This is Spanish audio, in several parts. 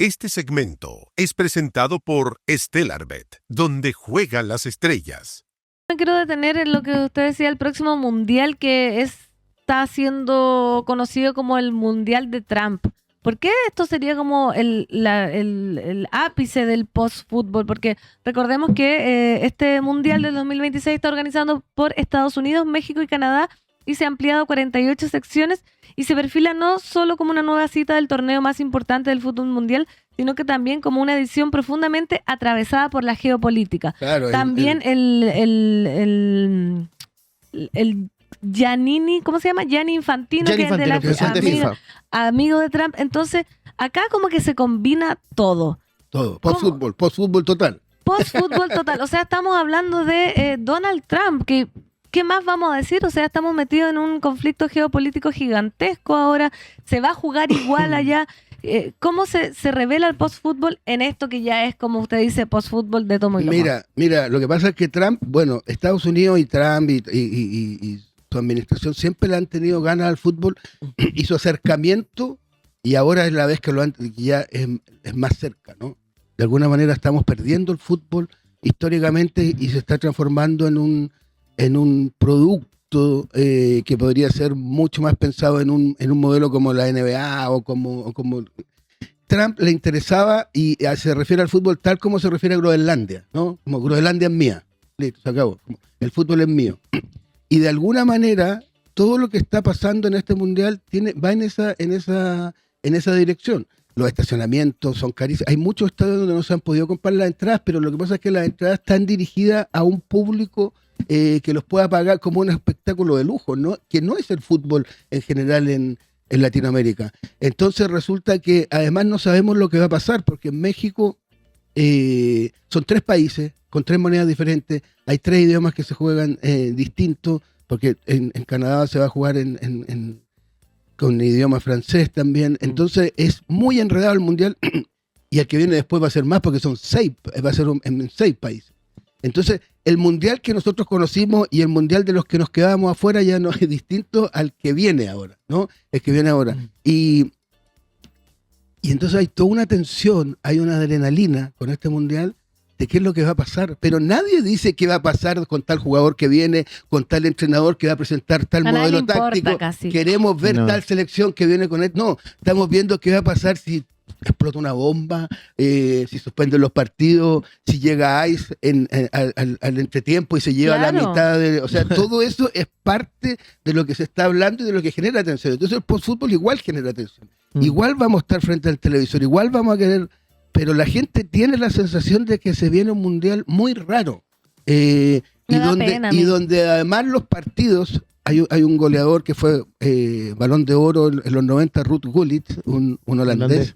Este segmento es presentado por Stellarbet, donde juegan las estrellas. Me quiero detener en lo que usted decía, el próximo mundial está siendo conocido como el mundial de Trump. ¿Por qué esto sería como el ápice del post-fútbol? Porque recordemos que este mundial del 2026 está organizado por Estados Unidos, México y Canadá y se ha ampliado a 48 secciones y se perfila no solo como una nueva cita del torneo más importante del fútbol mundial, sino que también como una edición profundamente atravesada por la geopolítica. Claro, También el Giannini, ¿cómo se llama? Gianni Infantino, Gianni que es de la Infantino, presidente de FIFA. amigo de Trump. Entonces, acá como que se combina todo. todo, post-fútbol total. Post-fútbol total. O sea, estamos hablando de Donald Trump, que ¿qué más vamos a decir? O sea, estamos metidos en un conflicto geopolítico gigantesco ahora. Se va a jugar igual allá. ¿Cómo se revela el post-fútbol en esto que ya es, como usted dice, post-fútbol de tomo y lomo? Mira, lo que pasa es que Trump, bueno, Estados Unidos y Trump y su administración siempre le han tenido ganas al fútbol y su acercamiento, y ahora es la vez que ya es más cerca, ¿no? De alguna manera estamos perdiendo el fútbol históricamente y se está transformando en un producto que podría ser mucho más pensado en un modelo como la NBA o como Trump le interesaba, y se refiere al fútbol tal como se refiere a Groenlandia, ¿no? Como Groenlandia es mía, listo, se acabó. El fútbol es mío. Y de alguna manera todo lo que está pasando en este mundial va en esa dirección. Los estacionamientos son carísimos. Hay muchos estadios donde no se han podido comprar las entradas, pero lo que pasa es que las entradas están dirigidas a un público que los pueda pagar como un espectáculo de lujo, ¿no? Que no es el fútbol en general en Latinoamérica. Entonces resulta que además no sabemos lo que va a pasar, porque en México son 3 países con 3 monedas diferentes, hay 3 idiomas que se juegan distintos, porque en Canadá se va a jugar con idioma francés también. Entonces es muy enredado el mundial y el que viene después va a ser más, porque va a ser en 6 países. Entonces el mundial que nosotros conocimos y el mundial de los que nos quedábamos afuera ya no es distinto al que viene ahora, ¿no? El que viene ahora. Y entonces hay toda una tensión, hay una adrenalina con este mundial de qué es lo que va a pasar, pero nadie dice qué va a pasar con tal jugador que viene, con tal entrenador que va a presentar tal modelo táctico, queremos ver tal selección que viene con él. No, estamos viendo qué va a pasar si explota una bomba, si suspenden los partidos, si llega ICE al entretiempo y se lleva la mitad de... O sea, todo eso es parte de lo que se está hablando y de lo que genera atención. Entonces el postfútbol igual genera atención. Igual vamos a estar frente al televisor, igual vamos a querer... Pero la gente tiene la sensación de que se viene un mundial muy raro. Y donde además los partidos... Hay un goleador que fue Balón de Oro en los 90, Ruud Gullit, un holandés,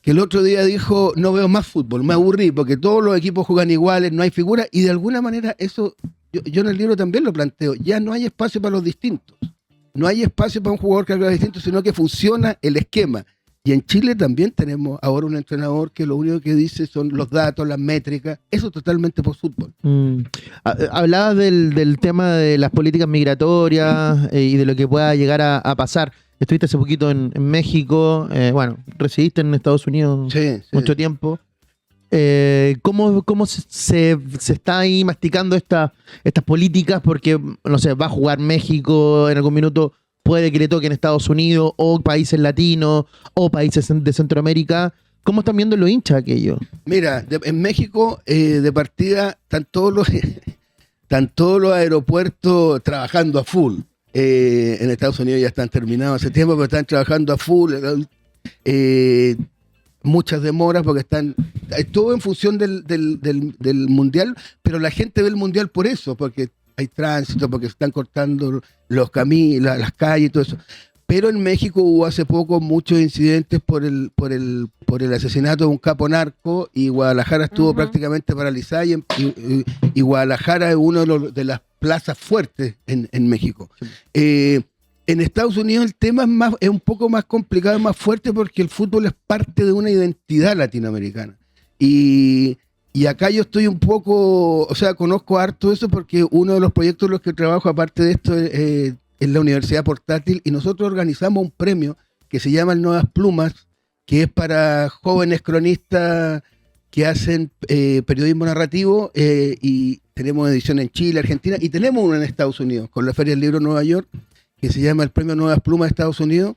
que el otro día dijo, no veo más fútbol, me aburrí, porque todos los equipos juegan iguales, no hay figuras, y de alguna manera eso, yo en el libro también lo planteo, ya no hay espacio para los distintos, no hay espacio para un jugador que haga distinto, sino que funciona el esquema. Y en Chile también tenemos ahora un entrenador que lo único que dice son los datos, las métricas, eso totalmente por fútbol. Hablabas del tema de las políticas migratorias y de lo que pueda llegar a pasar. Estuviste hace poquito en México, residiste en Estados Unidos mucho tiempo. ¿Cómo se está ahí masticando estas políticas? Porque, no sé, va a jugar México en algún minuto, puede que le toquen Estados Unidos o países latinos o países de Centroamérica. ¿Cómo están viendo los hinchas aquello? Mira, en México, de partida, están todos los aeropuertos trabajando a full. En Estados Unidos ya están terminados hace tiempo, pero están trabajando a full. Muchas demoras porque están... todo en función del mundial, pero la gente ve el mundial por eso, porque hay tránsito, porque se están cortando los caminos, las calles y todo eso. Pero en México hubo hace poco muchos incidentes por el asesinato de un capo narco, y Guadalajara estuvo prácticamente paralizada, y Guadalajara es una de las plazas fuertes en México. En Estados Unidos el tema es un poco más complicado, más fuerte, porque el fútbol es parte de una identidad latinoamericana. Y acá yo estoy un poco, o sea, conozco harto eso, porque uno de los proyectos en los que trabajo, aparte de esto, es la Universidad Portátil, y nosotros organizamos un premio que se llama el Nuevas Plumas, que es para jóvenes cronistas que hacen periodismo narrativo, y tenemos edición en Chile, Argentina, y tenemos una en Estados Unidos, con la Feria del Libro de Nueva York, que se llama el Premio Nuevas Plumas de Estados Unidos,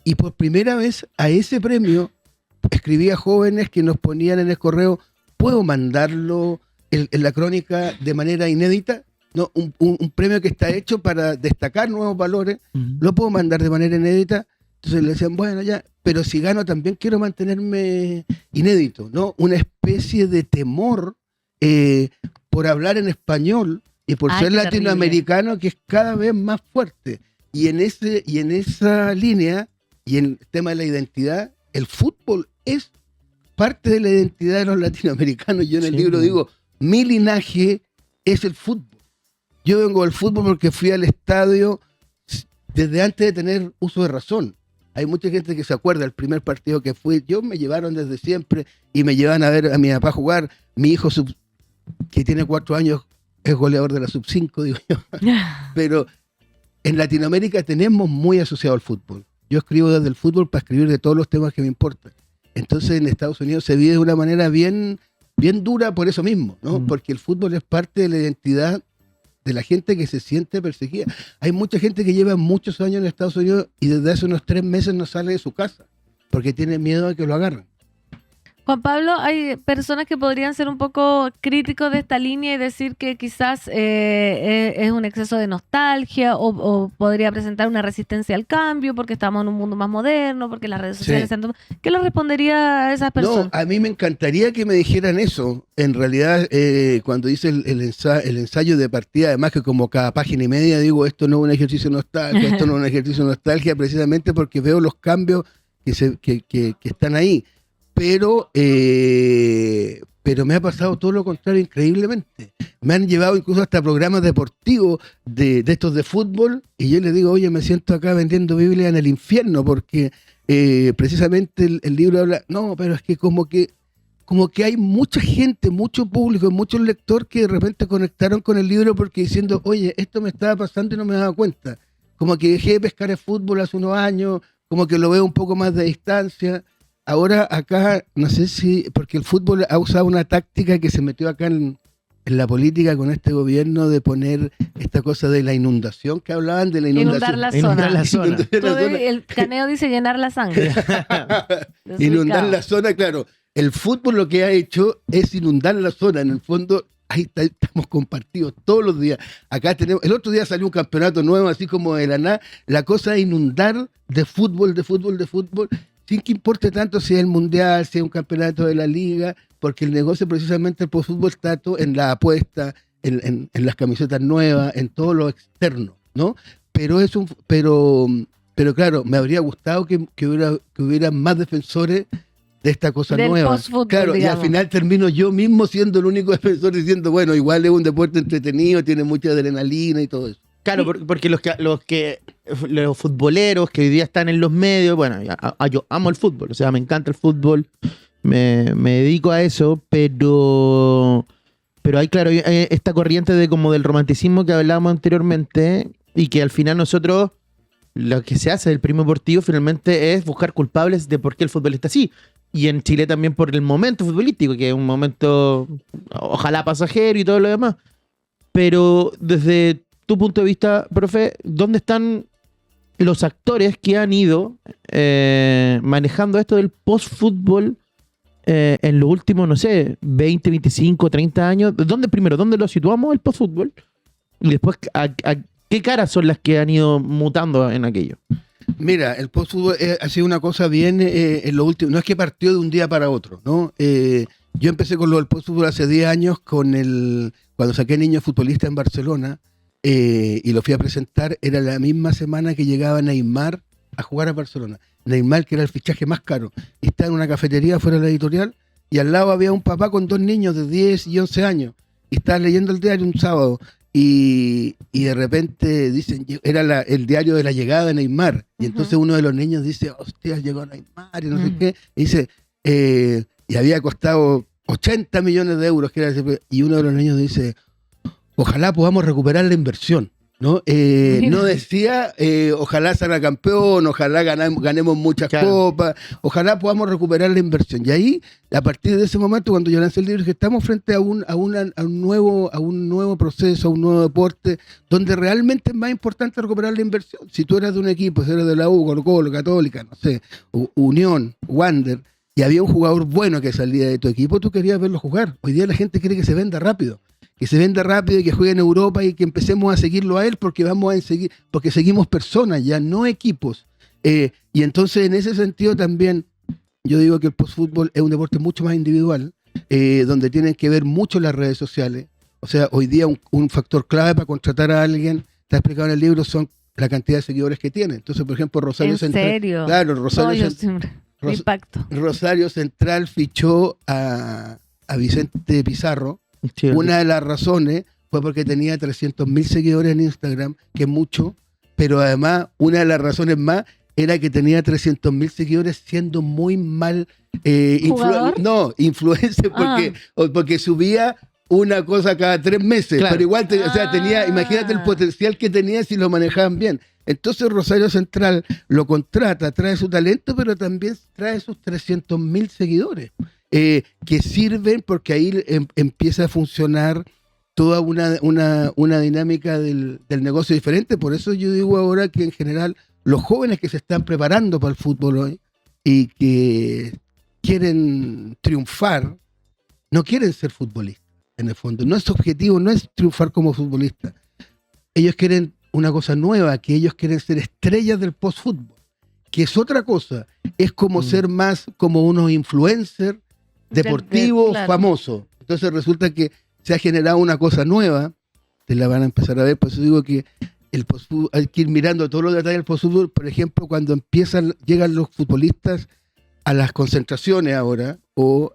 y por primera vez a ese premio escribí a jóvenes que nos ponían en el correo, ¿puedo mandarlo en la crónica de manera inédita? ¿No? Un premio que está hecho para destacar nuevos valores, lo puedo mandar de manera inédita. Entonces le decían, bueno, ya, pero si gano también quiero mantenerme inédito, ¿no? Una especie de temor por hablar en español y por ser qué latinoamericano, que es cada vez más fuerte. Y en esa línea, y en el tema de la identidad, el fútbol es parte de la identidad de los latinoamericanos. Yo en el libro digo, mi linaje es el fútbol. Yo vengo del fútbol porque fui al estadio desde antes de tener uso de razón. Hay mucha gente que se acuerda del primer partido que fui. Yo me llevaron desde siempre y me llevan a ver a mi papá jugar. Mi hijo, que tiene 4 años, es goleador de la sub-5, digo yo. Pero en Latinoamérica tenemos muy asociado al fútbol. Yo escribo desde el fútbol para escribir de todos los temas que me importan. Entonces en Estados Unidos se vive de una manera bien dura por eso mismo, ¿no? Porque el fútbol es parte de la identidad de la gente que se siente perseguida. Hay mucha gente que lleva muchos años en Estados Unidos y desde hace unos 3 meses no sale de su casa porque tiene miedo de que lo agarren. Juan Pablo, hay personas que podrían ser un poco críticos de esta línea y decir que quizás es un exceso de nostalgia o podría presentar una resistencia al cambio porque estamos en un mundo más moderno, porque las redes sociales... ¿Qué le respondería a esas personas? No, a mí me encantaría que me dijeran eso. En realidad, cuando hice el ensayo de partida, además que como cada página y media digo, esto no es un ejercicio de nostalgia, esto no es un ejercicio de nostalgia, precisamente porque veo los cambios que están ahí. Pero me ha pasado todo lo contrario increíblemente. Me han llevado incluso hasta programas deportivos de estos de fútbol y yo les digo, oye, me siento acá vendiendo Biblia en el infierno porque precisamente el libro habla, no, pero es que como que hay mucha gente, mucho público, muchos lectores que de repente conectaron con el libro porque diciendo, oye, esto me estaba pasando y no me daba cuenta. Como que dejé de pescar el fútbol hace unos años, como que lo veo un poco más de distancia. Ahora acá, no sé si, porque el fútbol ha usado una táctica que se metió acá en la política con este gobierno de poner esta cosa de la inundación, que hablaban de la inundación. Inundar la zona. El caneo dice llenar la sangre. Inundar la zona, claro. El fútbol lo que ha hecho es inundar la zona. En el fondo, ahí estamos compartidos todos los días. Acá tenemos, el otro día salió un campeonato nuevo, así como de la nada. La cosa es inundar de fútbol, sin que importe tanto si es el mundial, si es un campeonato de la liga, porque el negocio precisamente el fútbol está todo en la apuesta, en las camisetas nuevas, en todo lo externo, ¿no? Pero claro, me habría gustado que hubiera más defensores de esta cosa del nueva. Claro, digamos. Y al final termino yo mismo siendo el único defensor diciendo, bueno, igual es un deporte entretenido, tiene mucha adrenalina y todo eso. Claro, porque los futboleros que hoy día están en los medios, bueno, yo amo el fútbol, o sea, me encanta el fútbol, me dedico a eso, pero hay, claro, esta corriente de como del romanticismo que hablábamos anteriormente y que al final nosotros, lo que se hace del periodismo deportivo finalmente es buscar culpables de por qué el fútbol está así. Y en Chile también por el momento futbolístico, que es un momento, ojalá pasajero y todo lo demás. Pero desde tu punto de vista, profe, ¿dónde están los actores que han ido manejando esto del post-fútbol en los últimos, no sé, 20, 25, 30 años? ¿Dónde lo situamos el post-fútbol? Y después, ¿qué caras son las que han ido mutando en aquello? Mira, el post-fútbol ha sido una cosa bien en lo último. No es que partió de un día para otro, ¿no? Yo empecé con lo del post-fútbol hace 10 años cuando saqué Niños Futbolistas en Barcelona. Y lo fui a presentar, era la misma semana que llegaba Neymar a jugar a Barcelona. Neymar, que era el fichaje más caro, y estaba en una cafetería fuera de la editorial, y al lado había un papá con 2 niños de 10 y 11 años, y estaba leyendo el diario un sábado, y de repente dicen, era el diario de la llegada de Neymar, y entonces uno de los niños dice, hostia, llegó Neymar, y no sé qué, y dice, y había costado 80 millones de euros, y uno de los niños dice, ojalá podamos recuperar la inversión. ¿no? No decía, ojalá salga campeón, ojalá ganemos muchas copas, ojalá podamos recuperar la inversión. Y ahí, a partir de ese momento, cuando yo lancé el libro, dije, estamos frente a un nuevo proceso, a un nuevo deporte, donde realmente es más importante recuperar la inversión. Si tú eras de un equipo, si eras de la U, Colo-Colo, Católica, no sé, Unión, Wander, y había un jugador bueno que salía de tu equipo, tú querías verlo jugar. Hoy día la gente quiere que se venda rápido. Que se venda rápido y que juegue en Europa y que empecemos a seguirlo a él porque seguimos personas, ya no equipos. Y entonces en ese sentido también yo digo que el postfútbol es un deporte mucho más individual, donde tienen que ver mucho las redes sociales. O sea, hoy día un factor clave para contratar a alguien, está explicado en el libro, son la cantidad de seguidores que tiene. Entonces, por ejemplo, Rosario Central. ¿En serio? Claro, Rosario Central fichó a Vicente Pizarro. Sí, una de las razones fue porque tenía 300.000 seguidores en Instagram, que es mucho, pero además una de las razones más era que tenía 300.000 seguidores siendo muy mal influencer, porque subía una cosa cada 3 meses, claro. Pero igual, o sea, tenía, imagínate el potencial que tenía si lo manejaban bien. Entonces Rosario Central lo contrata, trae su talento, pero también trae sus 300.000 seguidores. Que sirven porque ahí empieza a funcionar toda una dinámica del negocio diferente. Por eso yo digo ahora que en general los jóvenes que se están preparando para el fútbol hoy y que quieren triunfar, no quieren ser futbolistas en el fondo. No es su objetivo, no es triunfar como futbolista. Ellos quieren una cosa nueva, que ellos quieren ser estrellas del post-fútbol, que es otra cosa. Es como ser más como unos influencers deportivo, claro. Famoso. Entonces resulta que se ha generado una cosa nueva, te la van a empezar a ver, por eso digo que hay que ir mirando todos los detalles del postfútbol. Por ejemplo, cuando llegan los futbolistas a las concentraciones ahora o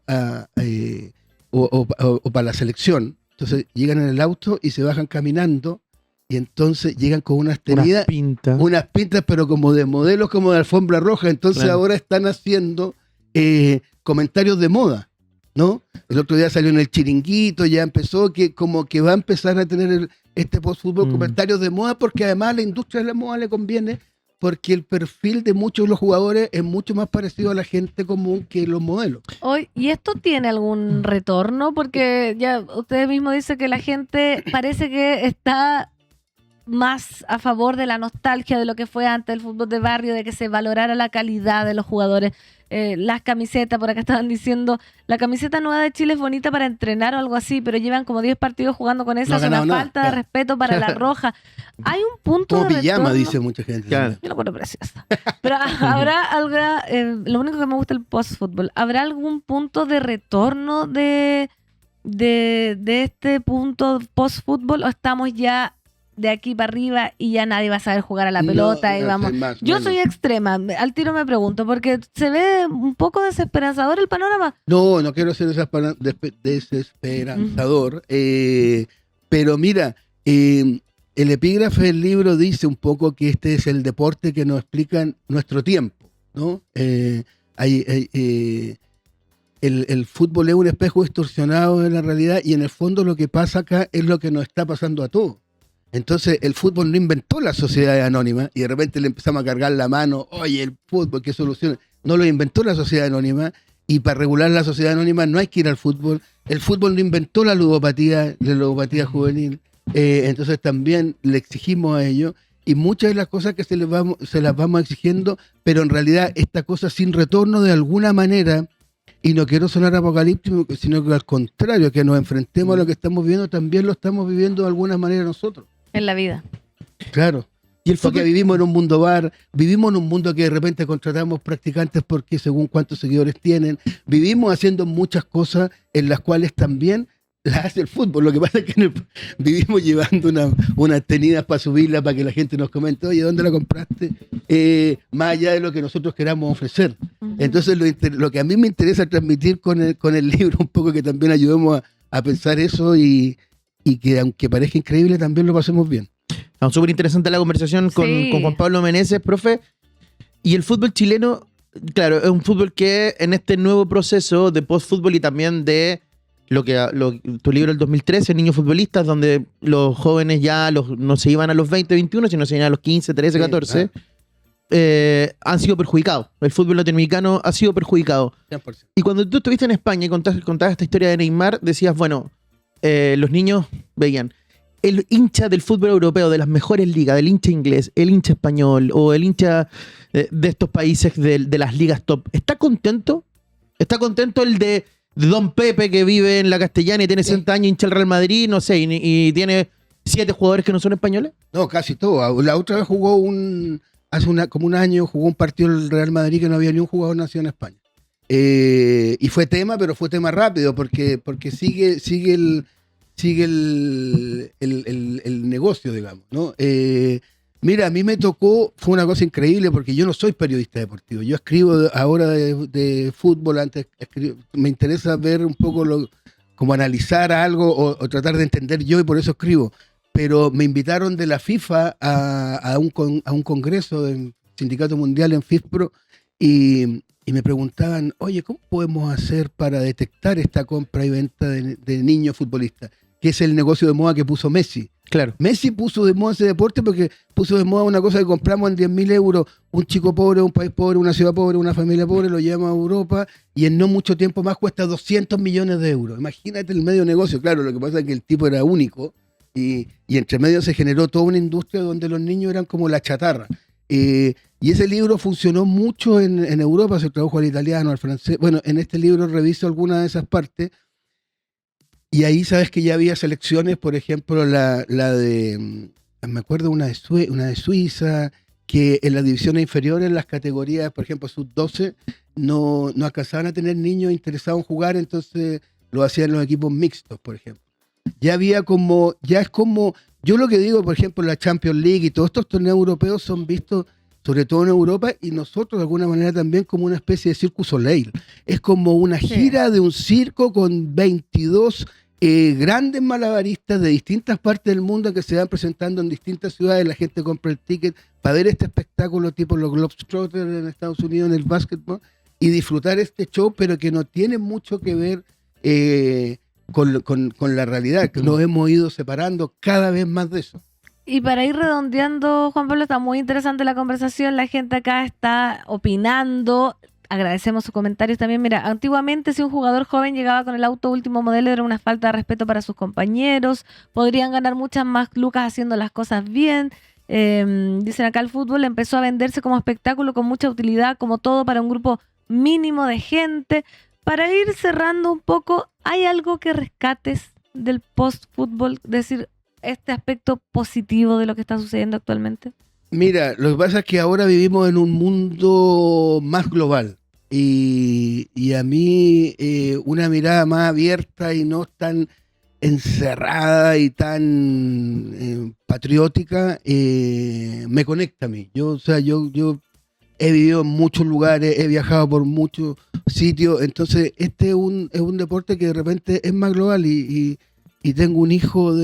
para la selección, entonces llegan en el auto y se bajan caminando y entonces llegan con unas tenidas, unas pintas, pero como de modelos, como de alfombra roja. Entonces claro. Ahora están haciendo comentarios de moda, ¿no? El otro día salió en el Chiringuito, ya empezó que como que va a empezar a tener este postfútbol comentarios de moda, porque además a la industria de la moda le conviene, porque el perfil de muchos de los jugadores es mucho más parecido a la gente común que los modelos. ¿Y esto tiene algún retorno? Porque ya usted mismo dice que la gente parece que está más a favor de la nostalgia de lo que fue antes el fútbol de barrio, de que se valorara la calidad de los jugadores. Las camisetas, por acá estaban diciendo, la camiseta nueva de Chile es bonita para entrenar o algo así, pero llevan como 10 partidos jugando con esa, es una falta de respeto para la roja. Hay un punto como de pijama, retorno. Dice mucha gente. Claro. Yo lo encuentro preciosa. Pero habrá algo, lo único que me gusta el post-fútbol, ¿habrá algún punto de retorno de este punto post-fútbol o estamos ya de aquí para arriba y ya nadie va a saber jugar a la pelota? Y vamos. Yo soy extrema, al tiro me pregunto, porque se ve un poco desesperanzador el panorama. No quiero ser desesperanzador, pero mira, el epígrafe del libro dice un poco que este es el deporte que nos explica nuestro tiempo, ¿no? El fútbol es un espejo distorsionado de la realidad y en el fondo lo que pasa acá es lo que nos está pasando a todos. Entonces el fútbol no inventó la sociedad anónima y de repente le empezamos a cargar la mano, oye, el fútbol, ¿qué solución? No lo inventó la sociedad anónima y para regular la sociedad anónima no hay que ir al fútbol. El fútbol no inventó la ludopatía juvenil, entonces también le exigimos a ellos y muchas de las cosas que se las vamos exigiendo, pero en realidad esta cosa sin retorno de alguna manera, y no quiero sonar apocalíptico, sino que al contrario, que nos enfrentemos a lo que estamos viviendo, también lo estamos viviendo de alguna manera nosotros. En la vida. Claro. Y porque vivimos en un mundo bar, vivimos en un mundo que de repente contratamos practicantes porque según cuántos seguidores tienen, vivimos haciendo muchas cosas en las cuales también las hace el fútbol. Lo que pasa es que vivimos llevando unas tenidas para subirla, para que la gente nos comente, oye, ¿dónde la compraste? Más allá de lo que nosotros queramos ofrecer. Uh-huh. Entonces lo que a mí me interesa transmitir con el libro, un poco que también ayudemos a pensar eso y que aunque parezca increíble, también lo pasemos bien. Súper interesante la conversación con Juan Pablo Meneses, profe. Y el fútbol chileno, claro, es un fútbol que en este nuevo proceso de post-fútbol y también de tu libro del 2013, Niños Futbolistas, donde los jóvenes ya no se iban a los 20, 21, sino se iban a los 15, 13, 14, han sido perjudicados. El fútbol latinoamericano ha sido perjudicado. 100%. Y cuando tú estuviste en España y contabas esta historia de Neymar, decías, bueno, los niños veían el hincha del fútbol europeo, de las mejores ligas, del hincha inglés, el hincha español o el hincha de estos países de las ligas top. ¿Está contento? ¿Está contento el de Don Pepe que vive en la Castellana y tiene 60 años, hincha el Real Madrid, no sé, y tiene 7 jugadores que no son españoles? No, casi todo. La otra vez jugó como un año, jugó un partido el Real Madrid que no había ni un jugador nacido en España. Y fue tema, pero fue tema rápido, porque sigue el negocio, digamos, ¿no? Mira, a mí me tocó, fue una cosa increíble, porque yo no soy periodista deportivo, yo escribo ahora de fútbol, antes me interesa ver un poco como analizar algo o tratar de entender yo, y por eso escribo, pero me invitaron de la FIFA a un congreso del Sindicato Mundial en FIFPro, y me preguntaban, oye, ¿cómo podemos hacer para detectar esta compra y venta de niños futbolistas? Que es el negocio de moda que puso Messi. Claro. Messi puso de moda ese deporte porque puso de moda una cosa que compramos en 10.000 euros, un chico pobre, un país pobre, una ciudad pobre, una familia pobre, lo llevamos a Europa y en no mucho tiempo más cuesta 200 millones de euros. Imagínate el medio negocio. Claro, lo que pasa es que el tipo era único y entre medio se generó toda una industria donde los niños eran como la chatarra. Y ese libro funcionó mucho en Europa, se tradujo al italiano, al francés. Bueno, en este libro reviso algunas de esas partes. Y ahí sabes que ya había selecciones, por ejemplo, la de, me acuerdo una de Suiza, que en las divisiones inferiores, en las categorías, por ejemplo, sub-12, no alcanzaban a tener niños interesados en jugar, entonces lo hacían los equipos mixtos, por ejemplo. Ya es como, yo lo que digo, por ejemplo, la Champions League y todos estos torneos europeos son vistos, sobre todo en Europa, y nosotros de alguna manera también como una especie de Cirque du Soleil. Es como una gira de un circo con 22 grandes malabaristas de distintas partes del mundo que se van presentando en distintas ciudades. La gente compra el ticket para ver este espectáculo tipo los Globetrotters en Estados Unidos en el básquetbol y disfrutar este show, pero que no tiene mucho que ver con la realidad, que nos hemos ido separando cada vez más de eso. Y para ir redondeando, Juan Pablo, está muy interesante la conversación, la gente acá está opinando, agradecemos sus comentarios también. Mira, antiguamente si un jugador joven llegaba con el auto último modelo era una falta de respeto para sus compañeros, podrían ganar muchas más lucas haciendo las cosas bien. Dicen acá, el fútbol empezó a venderse como espectáculo con mucha utilidad, como todo para un grupo mínimo de gente. Para ir cerrando un poco, ¿hay algo que rescates del post-fútbol? Decir, este aspecto positivo de lo que está sucediendo actualmente. Mira, lo que pasa es que ahora vivimos en un mundo más global y a mí una mirada más abierta y no tan encerrada y tan patriótica me conecta a mí. Yo he vivido en muchos lugares, he viajado por muchos sitios, entonces este es un deporte que de repente es más global y tengo un hijo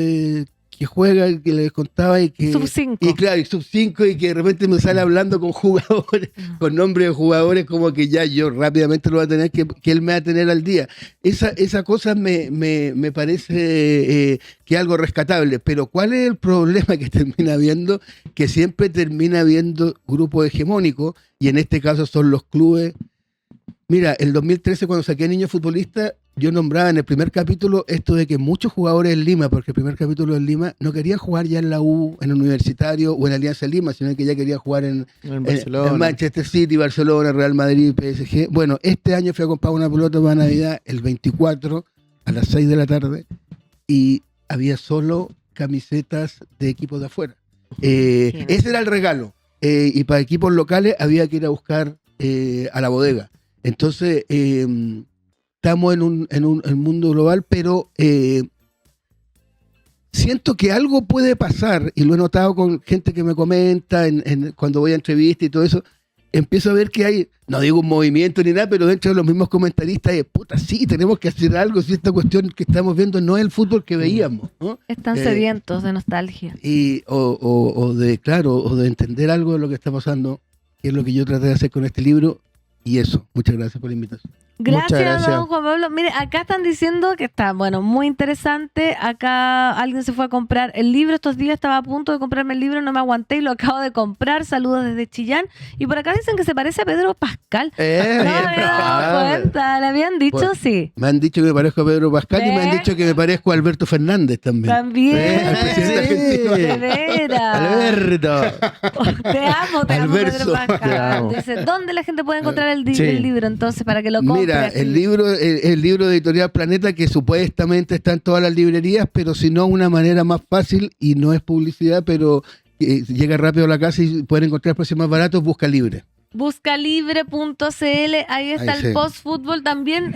que juega, que les contaba y que... Sub-5. Y claro, y sub-5 y que de repente me sale hablando con jugadores, con nombres de jugadores, como que ya yo rápidamente lo voy a tener, que él me va a tener al día. Esa cosa me parece que es algo rescatable, pero ¿cuál es el problema que termina habiendo? Que siempre termina habiendo grupos hegemónicos, y en este caso son los clubes. Mira, el 2013 cuando saqué Niños Futbolistas, yo nombraba en el primer capítulo esto de que muchos jugadores en Lima, porque el primer capítulo en Lima, no querían jugar ya en la U, en el Universitario o en Alianza Lima, sino que ya querían jugar en Manchester City, Barcelona, Real Madrid, PSG. Bueno, este año fui a comprar una pelota para Navidad el 24 a las 6 de la tarde y había solo camisetas de equipos de afuera. Ese era el regalo. Y para equipos locales había que ir a buscar a la bodega. Entonces, estamos en un mundo global, pero siento que algo puede pasar, y lo he notado con gente que me comenta cuando voy a entrevistas y todo eso. Empiezo a ver que hay, no digo un movimiento ni nada, pero dentro de los mismos comentaristas hay, puta, sí, tenemos que hacer algo, si esta cuestión que estamos viendo no es el fútbol que veíamos, ¿no? Están sedientos de nostalgia. O de entender algo de lo que está pasando, que es lo que yo traté de hacer con este libro. Y eso, muchas gracias por la invitación. Gracias, don Juan Pablo. Mire, acá están diciendo que está, bueno, muy interesante. Acá alguien se fue a comprar el libro estos días, estaba a punto de comprarme el libro, no me aguanté y lo acabo de comprar. Saludos desde Chillán. Y por acá dicen que se parece a Pedro Pascal. No me había dado cuenta, le habían dicho, Pues, sí. Me han dicho que me parezco a Pedro Pascal y me han ¿Ves? dicho que me parezco a Alberto Fernández también. También. Al presidente argentino. De veras. Alberto. Te amo, Alberto. Pedro Pascal. Te amo. Dice, ¿dónde la gente puede encontrar el Sí. libro entonces para que lo compre? Mira, así? el libro de Editorial Planeta, que supuestamente está en todas las librerías, pero si no, una manera más fácil, y no es publicidad, pero llega rápido a la casa y pueden encontrar precios más baratos, Busca Libre. Buscalibre.cl, ahí está Ahí el sí. post-fútbol también.